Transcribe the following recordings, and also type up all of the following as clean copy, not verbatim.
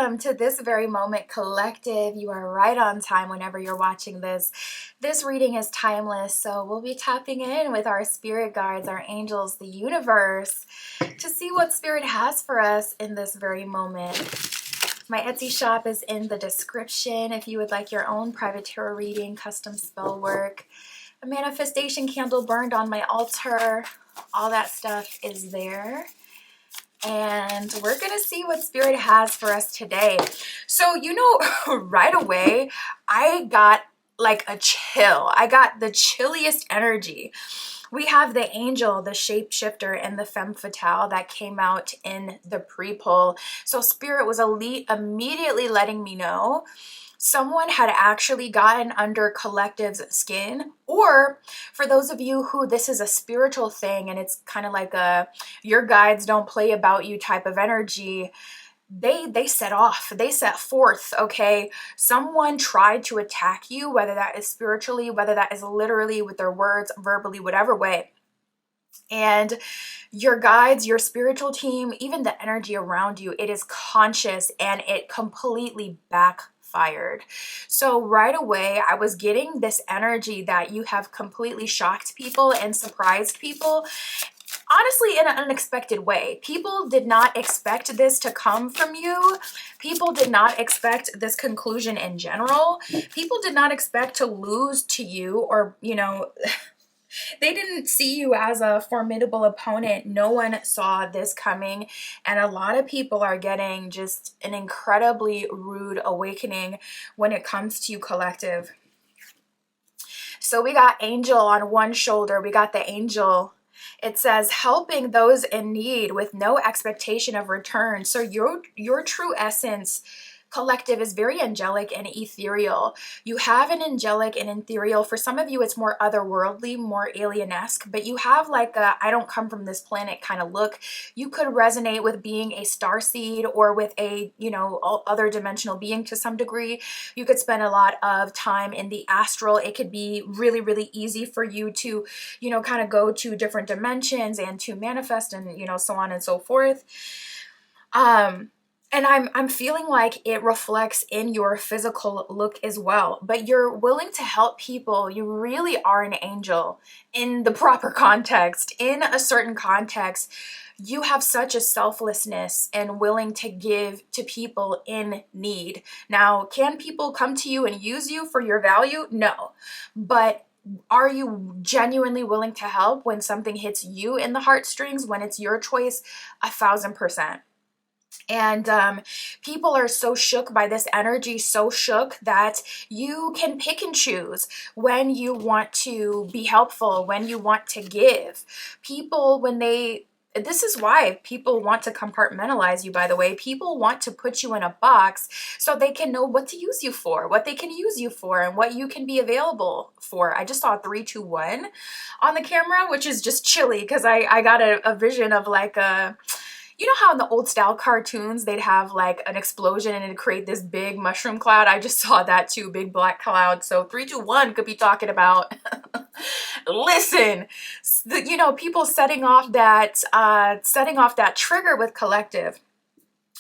welcome to This Very Moment Collective. You are right on time whenever you're watching this. This reading is timeless, so we'll be tapping in with our spirit guides, our angels, the universe, to see what spirit has for us in this very moment. My Etsy shop is in the description if you would like your own private tarot reading, custom spell work, a manifestation candle burned on my altar. All that stuff is there. And we're going to see what spirit has for us today. So, right away, I got like a chill. I got the chilliest energy. We have the angel, the shapeshifter, and the femme fatale that came out in the pre-pull. So spirit was immediately letting me know someone had actually gotten under collective's skin, or for those of you who this is a spiritual thing and it's kind of like a your guides don't play about you type of energy, they set forth, okay? Someone tried to attack you, whether that is spiritually, whether that is literally with their words, verbally, whatever way. And your guides, your spiritual team, even the energy around you, it is conscious and it completely backfired. So right away, I was getting this energy that you have completely shocked people and surprised people. Honestly, in an unexpected way. People did not expect this to come from you. People did not expect this conclusion in general. People did not expect to lose to you, or, they didn't see you as a formidable opponent. No one saw this coming. And a lot of people are getting just an incredibly rude awakening when it comes to you, collective. So we got angel on one shoulder. We got the angel. It says helping those in need with no expectation of return. So your true essence, collective, is very angelic and ethereal. You have an angelic and ethereal. For some of you, it's more otherworldly, more alien-esque, but you have like a I don't come from this planet kind of look. You could resonate with being a starseed or with a, other dimensional being to some degree. You could spend a lot of time in the astral. It could be really, really easy for you to, kind of go to different dimensions and to manifest and, so on and so forth. And I'm feeling like it reflects in your physical look as well, but you're willing to help people. You really are an angel in the proper context. In a certain context, you have such a selflessness and willing to give to people in need. Now, can people come to you and use you for your value? No, but are you genuinely willing to help when something hits you in the heartstrings, when it's your choice? 1,000%. And people are so shook by this energy, so shook that you can pick and choose when you want to be helpful, when you want to give. People, this is why people want to compartmentalize you, by the way. People want to put you in a box so they can know what to use you for, what they can use you for, and what you can be available for. I just saw 3, 2, 1 on the camera, which is just chilly because I got a vision of like a... You know how in the old style cartoons, they'd have like an explosion and it'd create this big mushroom cloud? I just saw that too, big black cloud. So 3, 2, 1 could be talking about, listen, people setting off that trigger with collective.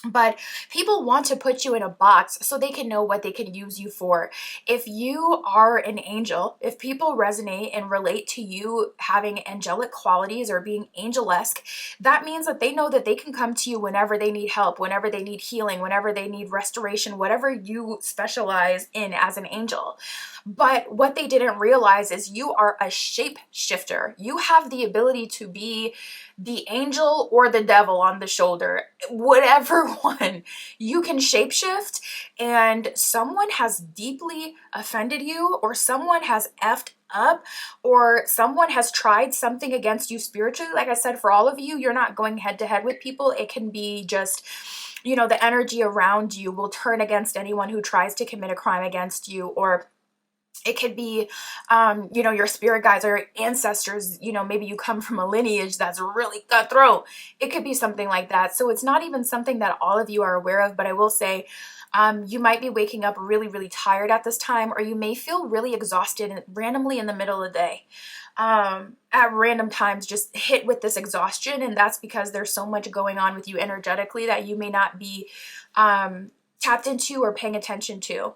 But people want to put you in a box so they can know what they can use you for. If you are an angel, if people resonate and relate to you having angelic qualities or being angel-esque, that means that they know that they can come to you whenever they need help, whenever they need healing, whenever they need restoration, whatever you specialize in as an angel. But what they didn't realize is you are a shapeshifter. You have the ability to be the angel or the devil on the shoulder, whatever one. You can shapeshift, and someone has deeply offended you, or someone has effed up, or someone has tried something against you spiritually. Like I said, for all of you, you're not going head to head with people. It can be just, the energy around you will turn against anyone who tries to commit a crime against you, or it could be, your spirit guides or your ancestors, maybe you come from a lineage that's really cutthroat. It could be something like that. So it's not even something that all of you are aware of, but I will say, you might be waking up really, really tired at this time, or you may feel really exhausted randomly in the middle of the day. At random times, just hit with this exhaustion, and that's because there's so much going on with you energetically that you may not be tapped into or paying attention to.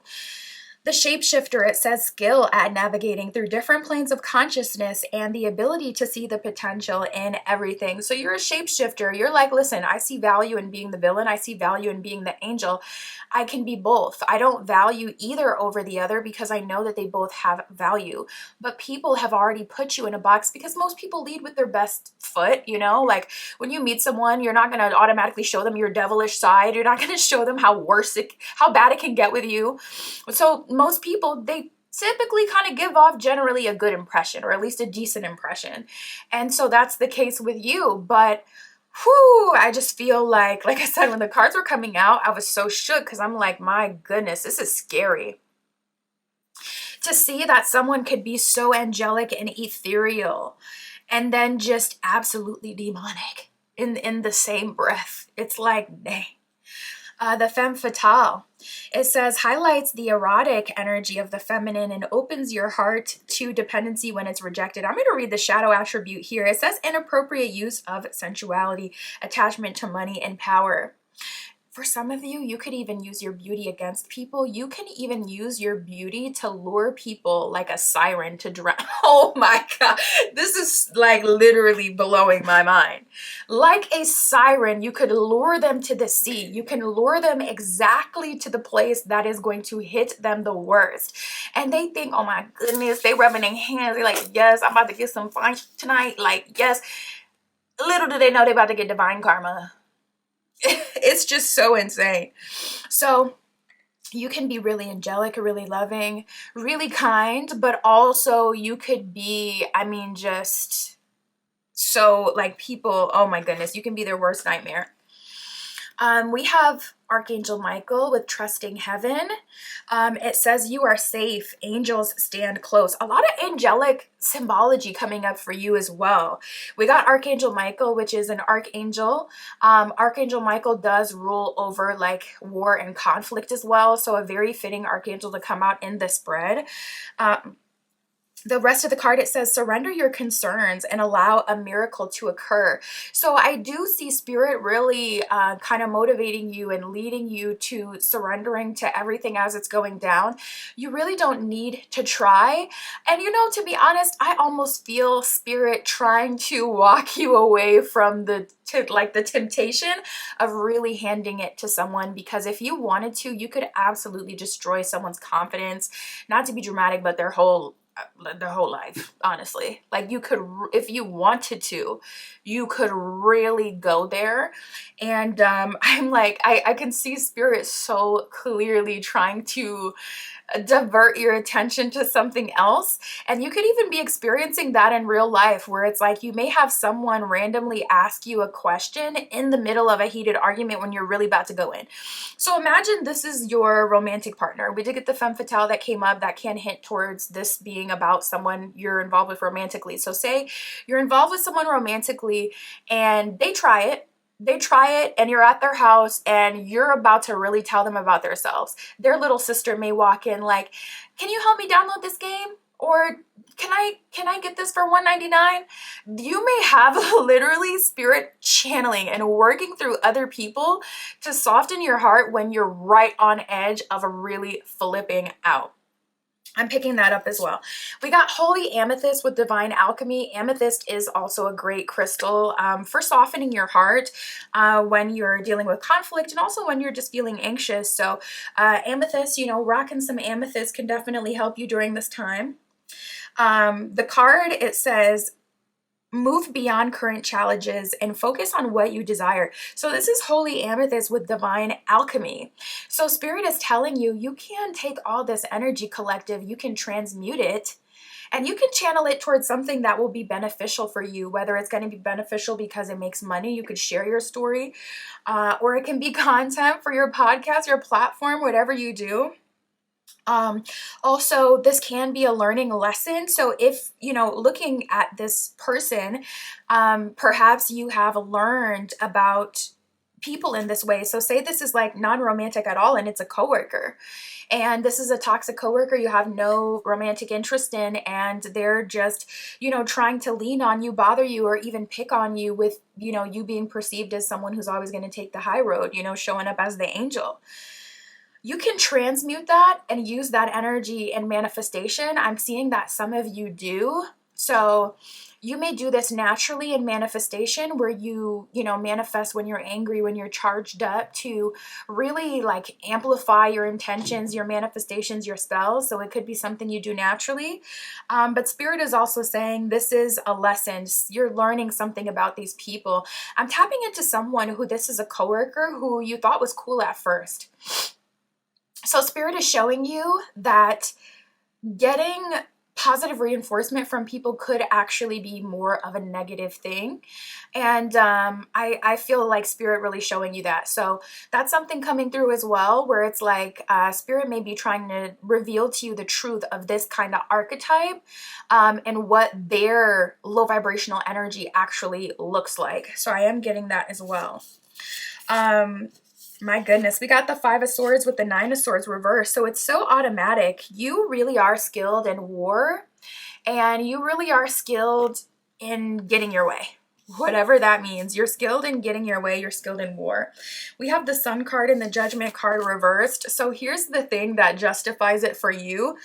The shapeshifter, it says skill at navigating through different planes of consciousness and the ability to see the potential in everything. So you're a shapeshifter. You're like, listen, I see value in being the villain. I see value in being the angel. I can be both. I don't value either over the other because I know that they both have value. But people have already put you in a box because most people lead with their best foot, you know? Like when you meet someone, you're not going to automatically show them your devilish side. You're not going to show them how bad it can get with you. So most people, they typically kind of give off generally a good impression, or at least a decent impression. And so that's the case with you. But I just feel like I said, when the cards were coming out, I was so shook because I'm like, my goodness, this is scary. To see that someone could be so angelic and ethereal and then just absolutely demonic in the same breath. It's like, dang. The femme fatale, it says, highlights the erotic energy of the feminine and opens your heart to dependency when it's rejected. I'm going to read the shadow attribute here. It says inappropriate use of sensuality, attachment to money and power. For some of you, you could even use your beauty against people. You can even use your beauty to lure people like a siren to drown. Oh my God. This is like literally blowing my mind. Like a siren, you could lure them to the sea. You can lure them exactly to the place that is going to hit them the worst. And they think, oh my goodness, they rubbing their hands. They're like, yes, I'm about to get some fun tonight. Like, yes. Little do they know they're about to get divine karma. It's just so insane. So you can be really angelic, really loving, really kind, but also you could be, just so like people, oh my goodness, you can be their worst nightmare. We have Archangel Michael with trusting heaven. It says you are safe. Angels stand close. A lot of angelic symbology coming up for you as well. We got Archangel Michael, which is an archangel. Archangel Michael does rule over like war and conflict as well. So a very fitting archangel to come out in this spread. The rest of the card, it says, surrender your concerns and allow a miracle to occur. So I do see Spirit really kind of motivating you and leading you to surrendering to everything as it's going down. You really don't need to try. And to be honest, I almost feel Spirit trying to walk you away from the temptation of really handing it to someone, because if you wanted to, you could absolutely destroy someone's confidence, not to be dramatic, but their whole life, honestly. Like you could, if you wanted to, you could really go there. And I'm like, I can see Spirit so clearly trying to divert your attention to something else. And you could even be experiencing that in real life, where it's like you may have someone randomly ask you a question in the middle of a heated argument when you're really about to go in. So imagine this is your romantic partner. We did get the femme fatale that came up that can hint towards this being about someone you're involved with romantically. So say you're involved with someone romantically and they try it and you're at their house and you're about to really tell them about themselves. Their little sister may walk in like, can you help me download this game? Or can I get this for $1.99? You may have literally Spirit channeling and working through other people to soften your heart when you're right on edge of really flipping out. I'm picking that up as well. We got Holy Amethyst with Divine Alchemy. Amethyst is also a great crystal for softening your heart when you're dealing with conflict and also when you're just feeling anxious. So amethyst, rocking some amethyst can definitely help you during this time. The card, it says, move beyond current challenges and focus on what you desire. So this is Holy Amethyst with Divine Alchemy. So Spirit is telling you, you can take all this energy collective, you can transmute it, and you can channel it towards something that will be beneficial for you, whether it's going to be beneficial because it makes money, you could share your story, or it can be content for your podcast, your platform, whatever you do. Also, this can be a learning lesson. So if, looking at this person, perhaps you have learned about people in this way. So say this is like non-romantic at all and it's a coworker, and this is a toxic coworker you have no romantic interest in, and they're just, trying to lean on you, bother you, or even pick on you with, you being perceived as someone who's always going to take the high road, showing up as the angel. you can transmute that and use that energy in manifestation. I'm seeing that some of you do. So you may do this naturally in manifestation, where you manifest when you're angry, when you're charged up, to really like amplify your intentions, your manifestations, your spells. So it could be something you do naturally. But Spirit is also saying this is a lesson. You're learning something about these people. I'm tapping into someone who this is a coworker who you thought was cool at first. So Spirit is showing you that getting positive reinforcement from people could actually be more of a negative thing. And I feel like Spirit really showing you that. So that's something coming through as well, where it's like Spirit may be trying to reveal to you the truth of this kind of archetype, and what their low vibrational energy actually looks like. So I am getting that as well. My goodness, we got the 5 of Swords with the 9 of Swords reversed. So it's so automatic. You really are skilled in war, and you really are skilled in getting your way. Whatever that means. You're skilled in getting your way. You're skilled in war. We have the Sun card and the Judgment card reversed. So here's the thing that justifies it for you.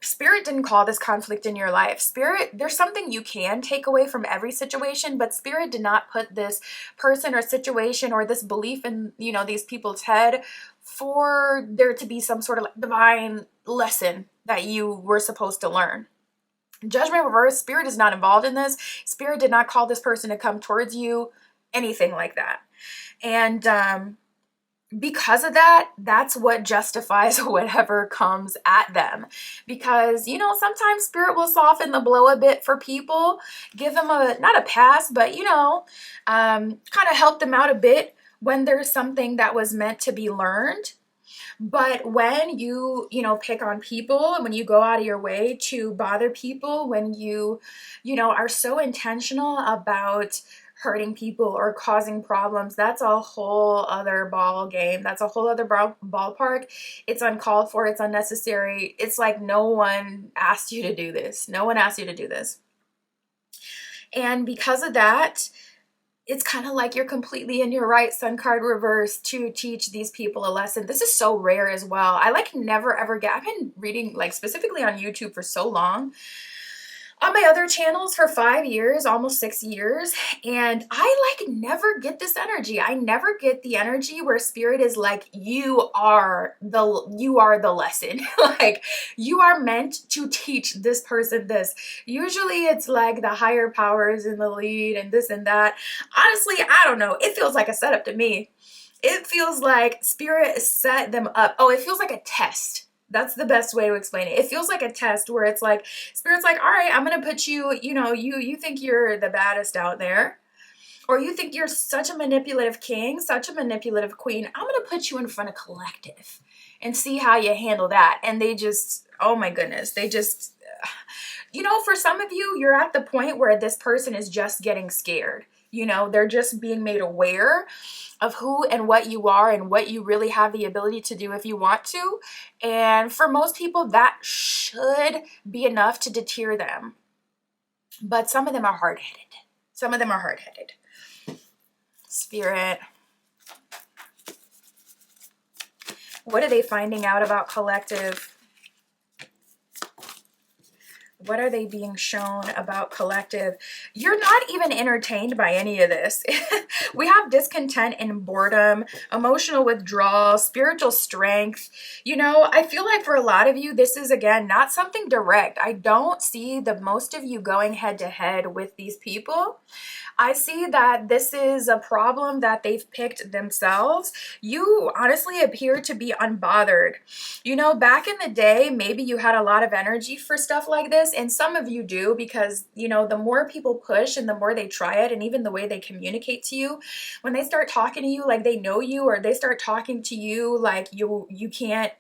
Spirit didn't call this conflict in your life. Spirit, there's something you can take away from every situation, but Spirit did not put this person or situation or this belief in, these people's head for there to be some sort of like divine lesson that you were supposed to learn. Judgment reverse, Spirit is not involved in this. Spirit did not call this person to come towards you, anything like that. And because of that, that's what justifies whatever comes at them. Because, sometimes Spirit will soften the blow a bit for people, give them not a pass, but, kind of help them out a bit when there's something that was meant to be learned. But when you, pick on people, and when you go out of your way to bother people, when you, are so intentional about hurting people or causing problems, that's a whole other ball game. That's a whole other ballpark. It's uncalled for. It's unnecessary. It's like no one asked you to do this. No one asked you to do this. And because of that, it's kind of like you're completely in your right, Sun card reverse, to teach these people a lesson. This is so rare as well. I never ever I've been reading specifically on YouTube for so long, on my other channels for 5 years, almost 6 years, and I never get this energy. I never get the energy where Spirit is like, you are the lesson. You are meant to teach this person this. Usually it's like the higher powers in the lead and this and that. Honestly, I don't know. It feels like a setup to me. It feels like Spirit set them up. Oh, it feels like a test. That's the best way to explain it. It feels like a test where it's like, Spirit's like, all right, I'm going to put you, you think you're the baddest out there, or you think you're such a manipulative king, such a manipulative queen. I'm going to put you in front of collective and see how you handle that. And they just, oh my goodness, they just, for some of you, you're at the point where this person is just getting scared. They're just being made aware of who and what you are and what you really have the ability to do if you want to. And for most people, that should be enough to deter them. But some of them are hard-headed. Spirit, what are they finding out about collective? What are they being shown about collective? You're not even entertained by any of this. We have discontent and boredom, emotional withdrawal, spiritual strength. I feel like for a lot of you, this is, again, not something direct. I don't see most of you going head to head with these people. I see that this is a problem that they've picked themselves. You honestly appear to be unbothered. Back in the day, maybe you had a lot of energy for stuff like this, and some of you do, because, the more people push and the more they try it, and even the way they communicate to you, when they start talking to you like they know you, or they start talking to you like you can't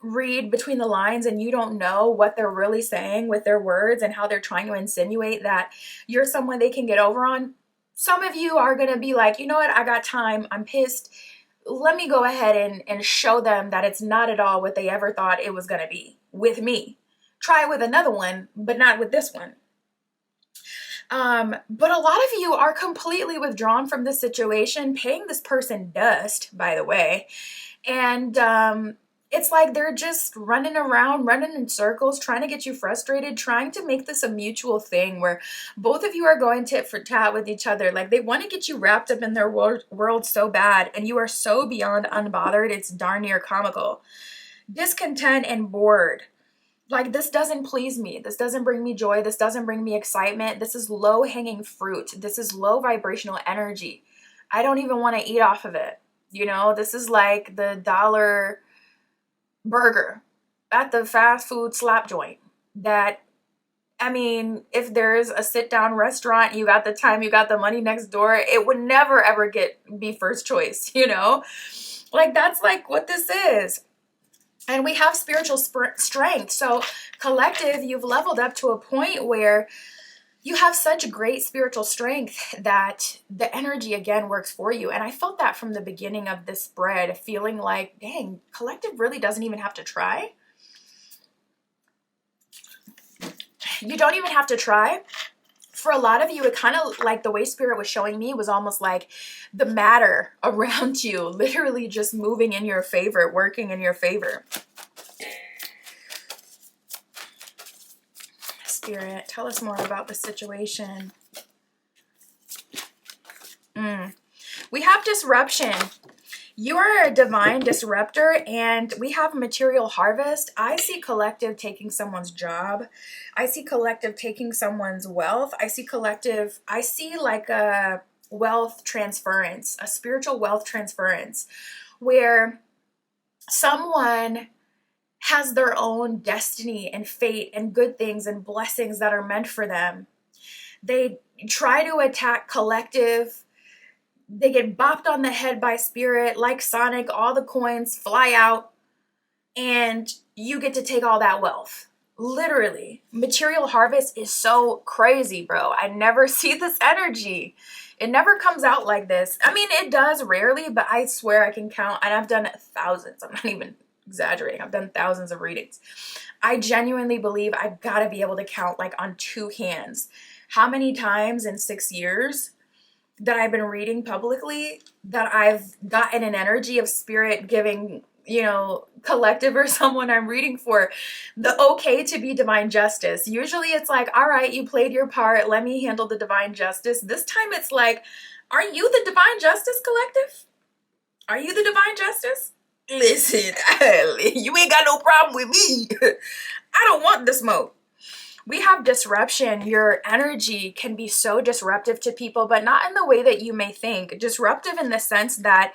read between the lines and you don't know what they're really saying with their words and how they're trying to insinuate that you're someone they can get over on. Some of you are going to be like, you know what, I got time, I'm pissed, let me go ahead and show them that it's not at all what they ever thought it was going to be with me. Try it with another one, but not with this one. But a lot of you are completely withdrawn from this situation, paying this person dust, by the way. And it's like they're just running around, running in circles, trying to get you frustrated, trying to make this a mutual thing where both of you are going tit for tat with each other. Like they want to get you wrapped up in their world so bad, and you are so beyond unbothered, it's darn near comical. Discontent and bored. Like, this doesn't please me. This doesn't bring me joy. This doesn't bring me excitement. This is low hanging fruit. This is low vibrational energy. I don't even want to eat off of it. You know, this is like the dollar burger at the fast food slap joint that, I mean, if there's a sit down restaurant, you got the time, you got the money next door, it would never ever be first choice, you know? Like, that's like what this is. And we have spiritual strength. So collective, you've leveled up to a point where you have such great spiritual strength that the energy again works for you. And I felt that from the beginning of this spread, feeling like, dang, collective really doesn't even have to try. You don't even have to try. For a lot of you, it kind of like the way spirit was showing me was almost like the matter around you literally just moving in your favor, working in your favor. Spirit, tell us more about the situation. We have disruption. You are a divine disruptor, and we have material harvest. I see collective taking someone's job. I see collective taking someone's wealth. I see like a wealth transference, a spiritual wealth transference, where someone has their own destiny and fate and good things and blessings that are meant for them. They try to attack collective. They get bopped on the head by spirit like Sonic. All the coins fly out and you get to take all that wealth. Literally. Material harvest is so crazy, bro. I never see this energy. It never comes out like this. I mean, it does rarely, but I swear I can count, and I've done thousands. I'm not even exaggerating. I've done thousands of readings. I genuinely believe I've got to be able to count like on two hands how many times in 6 years that I've been reading publicly that I've gotten an energy of spirit giving, you know, collective or someone I'm reading for the okay to be divine justice. Usually it's like, all right, you played your part, let me handle the divine justice. This time it's like, are you the divine justice, collective? Are you the divine justice? Listen, you ain't got no problem with me. I don't want the smoke. We have disruption. Your energy can be so disruptive to people, but not in the way that you may think. Disruptive in the sense that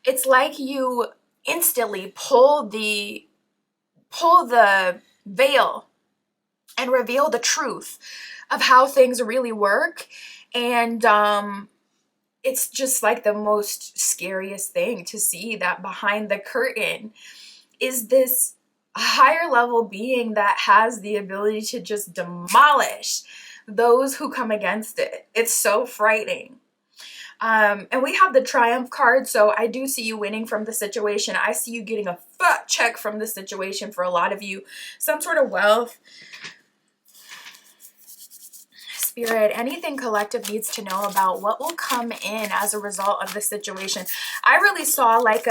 it's like you instantly pull the veil and reveal the truth of how things really work. And it's just like the most scariest thing to see that behind the curtain is this higher level being that has the ability to just demolish those who come against it. It's so frightening. And we have the Triumph card, so I do see you winning from the situation. I see you getting a fat check from the situation for a lot of you. Some sort of wealth. Spirit, anything collective needs to know about what will come in as a result of the situation. I really saw like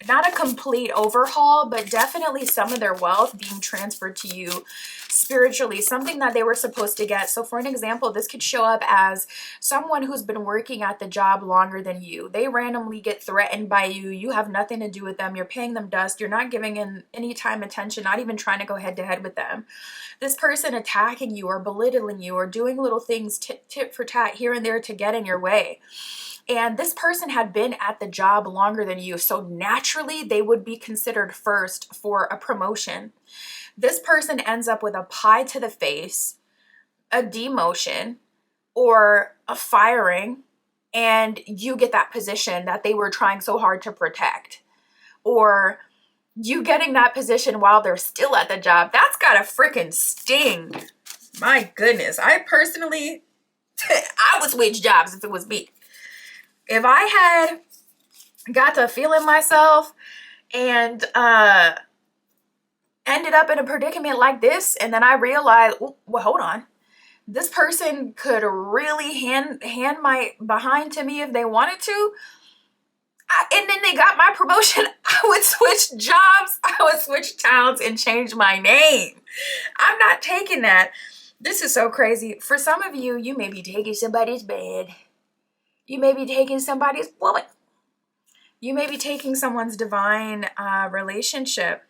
not a complete overhaul, but definitely some of their wealth being transferred to you spiritually, something that they were supposed to get. So for an example, this could show up as someone who's been working at the job longer than you. They randomly get threatened by you. You have nothing to do with them. You're paying them dust. You're not giving in any time, attention, not even trying to go head to head with them. This person attacking you or belittling you or doing little things tit for tat here and there to get in your way. And this person had been at the job longer than you, so naturally they would be considered first for a promotion. This person ends up with a pie to the face, a demotion, or a firing, and you get that position that they were trying so hard to protect. Or you getting that position while they're still at the job. That's gotta freaking sting. My goodness. I personally, I would switch jobs if it was me. If I had got to feeling myself and ended up in a predicament like this, and then I realized, well, hold on, this person could really hand my behind to me if they wanted to, And then they got my promotion. I would switch jobs. I would switch towns and change my name. I'm not taking that. This is so crazy. For some of you, you may be taking somebody's bed. You may be taking somebody's woman. You may be taking someone's divine relationship.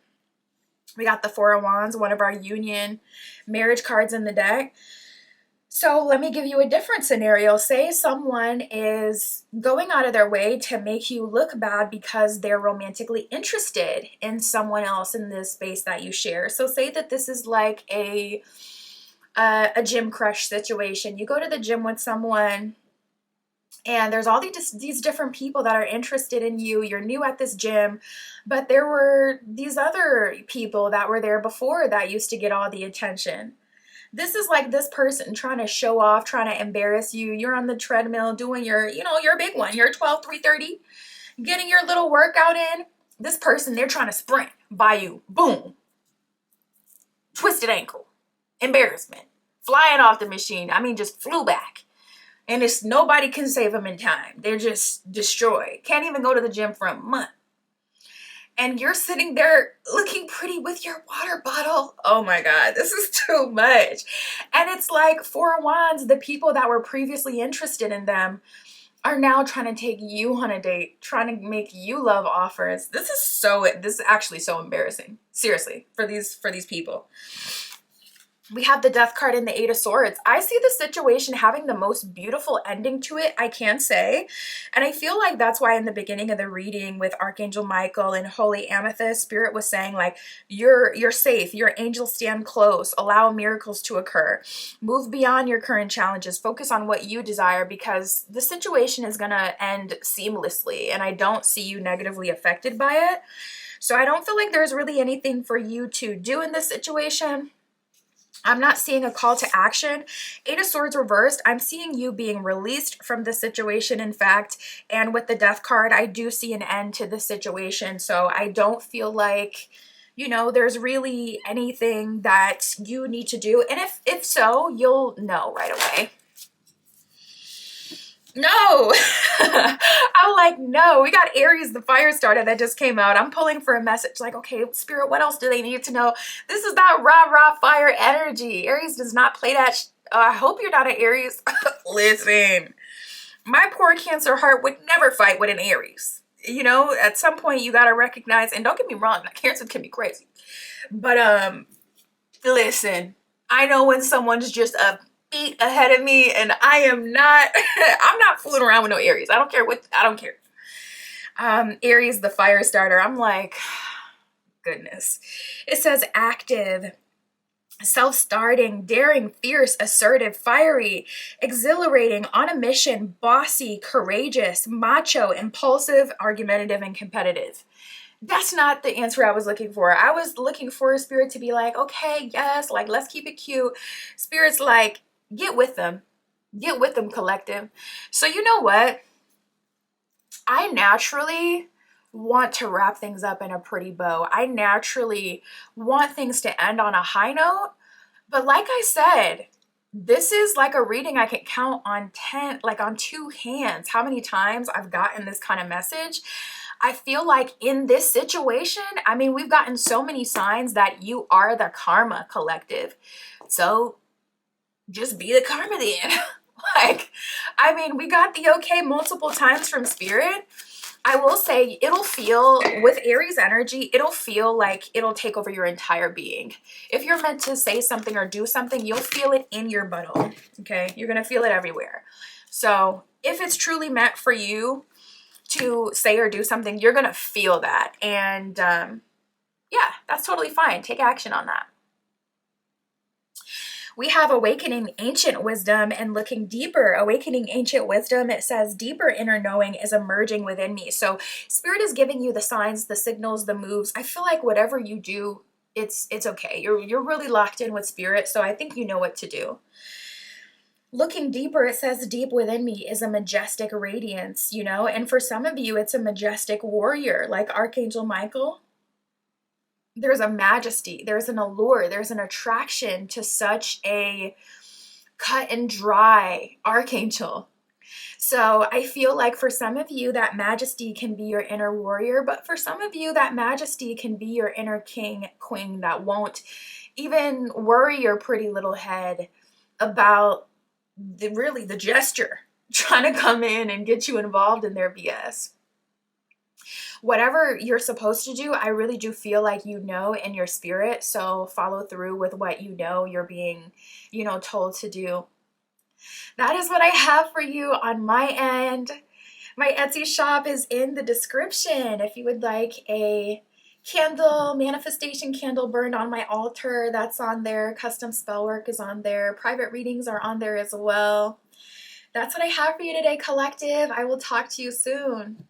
We got the Four of Wands, one of our union marriage cards in the deck. So let me give you a different scenario. Say someone is going out of their way to make you look bad because they're romantically interested in someone else in this space that you share. So say that this is like a gym crush situation. You go to the gym with someone and there's all these different people that are interested in you. You're new at this gym, but there were these other people that were there before that used to get all the attention. This is like this person trying to show off, trying to embarrass you. You're on the treadmill doing your big one, your 12, 3:30, getting your little workout in. This person, they're trying to sprint by you. Boom. Twisted ankle. Embarrassment. Flying off the machine. I mean, just flew back. And nobody can save them in time. They're just destroyed. Can't even go to the gym for a month. And you're sitting there looking pretty with your water bottle. Oh my God, this is too much. And it's like Four of Wands, the people that were previously interested in them are now trying to take you on a date, trying to make you love offers. This is actually so embarrassing. Seriously, for these people. We have the Death card and the Eight of Swords. I see the situation having the most beautiful ending to it, I can say. And I feel like that's why in the beginning of the reading with Archangel Michael and Holy Amethyst, Spirit was saying like, you're safe, your angels stand close, allow miracles to occur. Move beyond your current challenges, focus on what you desire because the situation is gonna end seamlessly and I don't see you negatively affected by it. So I don't feel like there's really anything for you to do in this situation. I'm not seeing a call to action. Eight of Swords reversed. I'm seeing you being released from the situation, in fact. And with the Death card, I do see an end to the situation. So I don't feel like, there's really anything that you need to do. And if so, you'll know right away. No. I'm like, no, we got Aries, the fire starter that just came out. I'm pulling for a message like, okay, Spirit, what else do they need to know? This is that rah-rah fire energy. Aries does not play that. I hope you're not an Aries. Listen, my poor Cancer heart would never fight with an Aries. At some point you got to recognize, and don't get me wrong, Cancer can be crazy. But listen, I know when someone's just a beat ahead of me and I'm not fooling around with no Aries. I don't care. Aries, the fire starter. I'm like, goodness. It says active, self-starting, daring, fierce, assertive, fiery, exhilarating, on a mission, bossy, courageous, macho, impulsive, argumentative, and competitive. That's not the answer I was looking for. I was looking for a Spirit to be like, okay, yes, like, let's keep it cute. Spirit's like, get with them. Get with them, collective. So you know what? I naturally want to wrap things up in a pretty bow. I naturally want things to end on a high note. But like I said, this is like a reading I can count on on two hands, how many times I've gotten this kind of message. I feel like in this situation, I mean, we've gotten so many signs that you are the karma, collective. So just be the karma then. We got the okay multiple times from Spirit. I will say it'll feel, with Aries energy, it'll feel like it'll take over your entire being. If you're meant to say something or do something, you'll feel it in your butthole, okay? You're going to feel it everywhere. So if it's truly meant for you to say or do something, you're going to feel that. And yeah, that's totally fine. Take action on that. We have awakening ancient wisdom and looking deeper. Awakening ancient wisdom, it says deeper inner knowing is emerging within me. So Spirit is giving you the signs, the signals, the moves. I feel like whatever you do, it's okay. You're really locked in with Spirit, so I think you know what to do. Looking deeper, it says deep within me is a majestic radiance, and for some of you, it's a majestic warrior like Archangel Michael. There's a majesty, there's an allure, there's an attraction to such a cut and dry archangel. So I feel like for some of you, that majesty can be your inner warrior, but for some of you, that majesty can be your inner king, queen that won't even worry your pretty little head about the gesture trying to come in and get you involved in their BS. Whatever you're supposed to do, I really do feel like you know in your spirit, so follow through with what you know you're being, told to do. That is what I have for you on my end. My Etsy shop is in the description. If you would like a candle, manifestation candle burned on my altar, that's on there. Custom spell work is on there. Private readings are on there as well. That's what I have for you today, collective. I will talk to you soon.